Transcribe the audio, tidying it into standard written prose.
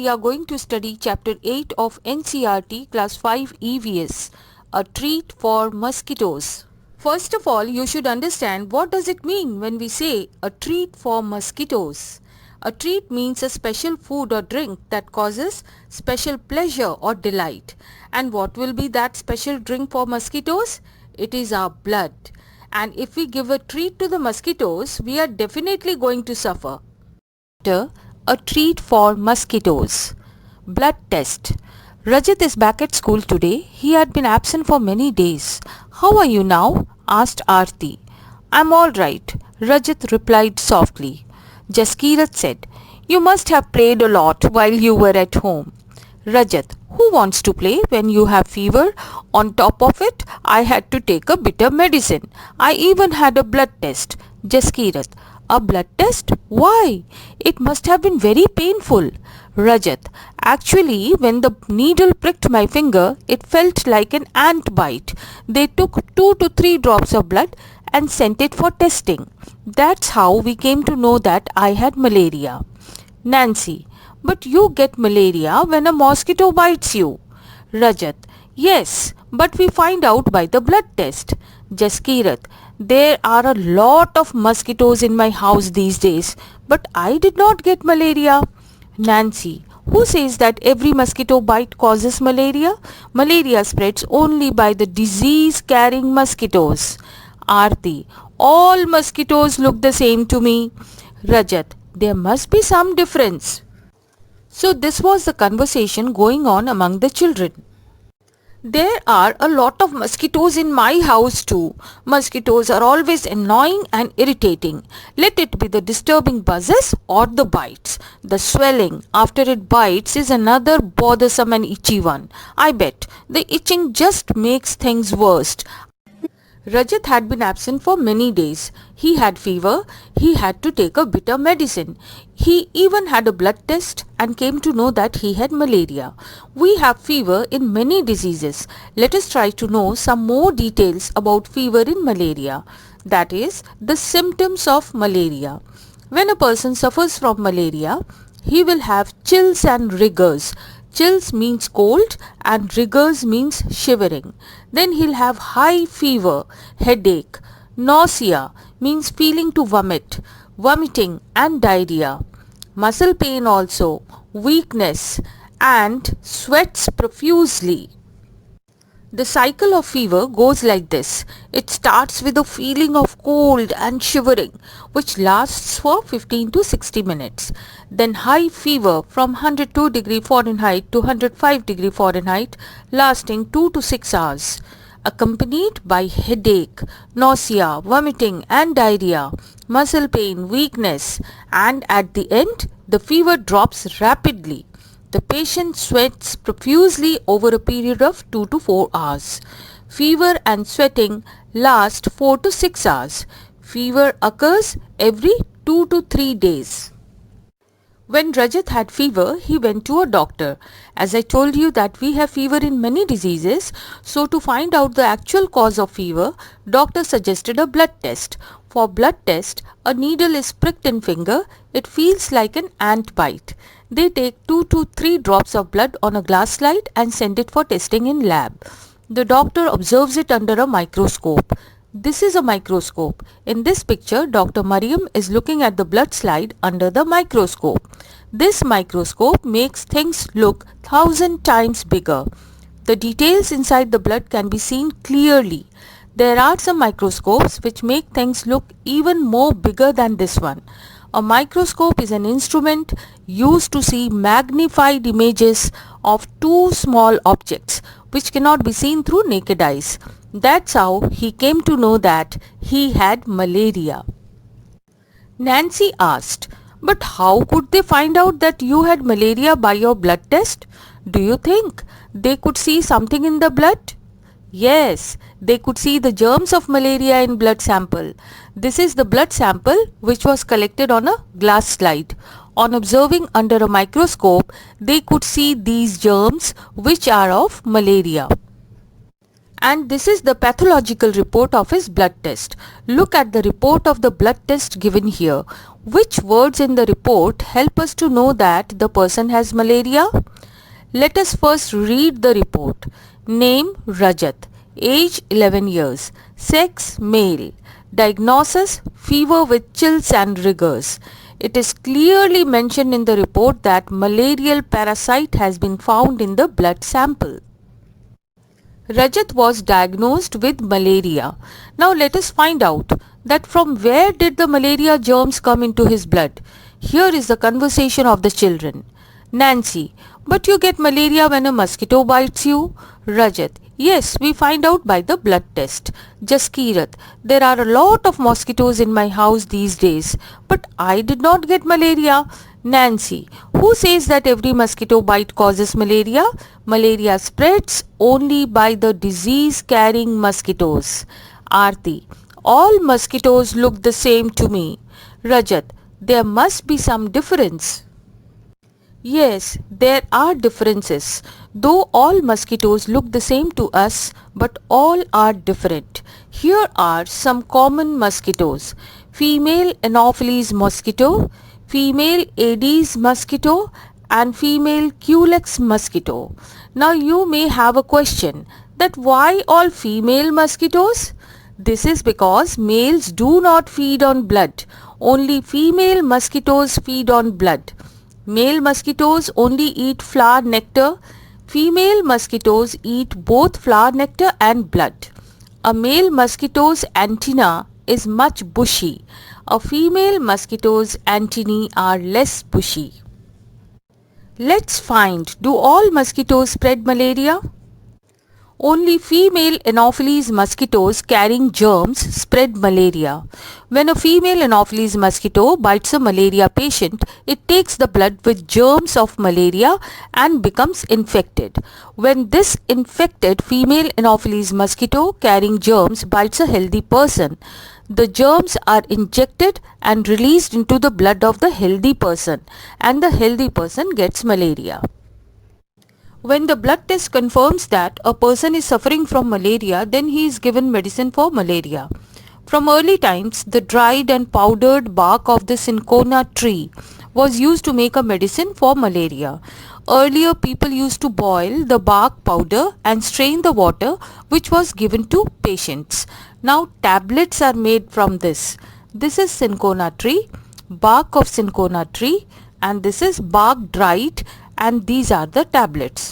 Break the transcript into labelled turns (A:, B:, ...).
A: we are going to study chapter 8 of NCERT class 5 EVS, a treat for mosquitoes. First of all, you should understand what does it mean when we say a treat for mosquitoes. A treat means a special food or drink that causes special pleasure or delight. And what will be that special drink for mosquitoes? It is our blood. And if we give a treat to the mosquitoes, we are definitely going to suffer. A treat for mosquitoes. Blood test. Rajat is back at school today. He had been absent for many days. How are you now? Asked Aarti. I'm all right, Rajat replied softly. Jaskirat said, You must have played a lot while you were at home. Rajat, who wants to play when you have fever? On top of it, I had to take a bitter medicine. I even had a blood test. Jaskirat, a blood test? Why? It must have been very painful. Rajat, actually when the needle pricked my finger, it felt like an ant bite. They took 2 to 3 drops of blood and sent it for testing. That's how we came to know that I had malaria. Nancy, but you get malaria when a mosquito bites you. Rajat, yes, but we find out by the blood test. Jaskirat, there are a lot of mosquitoes in my house these days, but I did not get malaria. Nancy, who says that every mosquito bite causes malaria? Malaria spreads only by the disease-carrying mosquitoes. Aarti, all mosquitoes look the same to me. Rajat, there must be some difference. So this was the conversation going on among the children. There are a lot of mosquitoes in my house too. Mosquitoes are always annoying and irritating. Let it be the disturbing buzzes or the bites. The swelling after it bites is another bothersome and itchy one. I bet the itching just makes things worse. Rajat had been absent for many days. He had fever. He had to take a bitter medicine. He even had a blood test and came to know that he had malaria. We have fever in many diseases. Let us try to know some more details about fever in malaria. That is, the symptoms of malaria. When a person suffers from malaria, he will have chills and rigors. Chills means cold and rigors means shivering. Then he'll have high fever, headache, nausea means feeling to vomit, vomiting and diarrhea. Muscle pain also, weakness and sweats profusely. The cycle of fever goes like this. It starts with a feeling of cold and shivering, which lasts for 15 to 60 minutes. Then high fever from 102 degree Fahrenheit to 105 degree Fahrenheit, lasting 2 to 6 hours, accompanied by headache, nausea, vomiting and diarrhea, muscle pain, weakness, and at the end, the fever drops rapidly. The patient sweats profusely over a period of 2 to 4 hours. Fever and sweating last 4 to 6 hours. Fever occurs every 2 to 3 days. When Rajat had fever, he went to a doctor. As I told you that we have fever in many diseases, so to find out the actual cause of fever, doctor suggested a blood test. For blood test, a needle is pricked in finger. It feels like an ant bite. They take 2 to 3 drops of blood on a glass slide and send it for testing in lab. The doctor observes it under a microscope. This is a microscope. In this picture, Dr. Mariam is looking at the blood slide under the microscope. This microscope makes things look 1,000 times bigger. The details inside the blood can be seen clearly. There are some microscopes which make things look even more bigger than this one. A microscope is an instrument used to see magnified images of two small objects which cannot be seen through naked eyes. That's how he came to know that he had malaria. Nancy asked, but how could they find out that you had malaria by your blood test? Do you think they could see something in the blood? Yes, they could see the germs of malaria in blood sample. This is the blood sample which was collected on a glass slide. On observing under a microscope, they could see these germs which are of malaria. And this is the pathological report of his blood test. Look at the report of the blood test given here. Which words in the report help us to know that the person has malaria? Let us first read the report. Name Rajat. Age 11 years. Sex male. Diagnosis fever with chills and rigors. It is clearly mentioned in the report that malarial parasite has been found in the blood sample. Rajat was diagnosed with malaria. Now let us find out that from where did the malaria germs come into his blood. Here is the conversation of the children. Nancy, but you get malaria when a mosquito bites you? Rajat, yes, we find out by the blood test. Jaskirat, there are a lot of mosquitoes in my house these days, but I did not get malaria. Nancy, who says that every mosquito bite causes malaria? Malaria spreads only by the disease-carrying mosquitoes. Aarti, all mosquitoes look the same to me. Rajat, there must be some difference. Yes, there are differences. Though all mosquitoes look the same to us, but all are different. Here are some common mosquitoes. Female Anopheles mosquito, female Aedes mosquito, and female Culex mosquito. Now you may have a question that why all female mosquitoes? This is because males do not feed on blood. Only female mosquitoes feed on blood. Male mosquitoes only eat flower nectar. Female mosquitoes eat both flower nectar and blood. A male mosquito's antenna is much bushy. A female mosquito's antennae are less bushy. Let's find, do all mosquitoes spread malaria? Only female Anopheles mosquitoes carrying germs spread malaria. When a female Anopheles mosquito bites a malaria patient, it takes the blood with germs of malaria and becomes infected. When this infected female Anopheles mosquito carrying germs bites a healthy person, the germs are injected and released into the blood of the healthy person, and the healthy person gets malaria. When the blood test confirms that a person is suffering from malaria, then he is given medicine for malaria. From early times, the dried and powdered bark of the cinchona tree was used to make a medicine for malaria. Earlier, people used to boil the bark powder and strain the water, which was given to patients. Now, tablets are made from this. This is cinchona tree, bark of cinchona tree, and this is bark dried, and these are the tablets.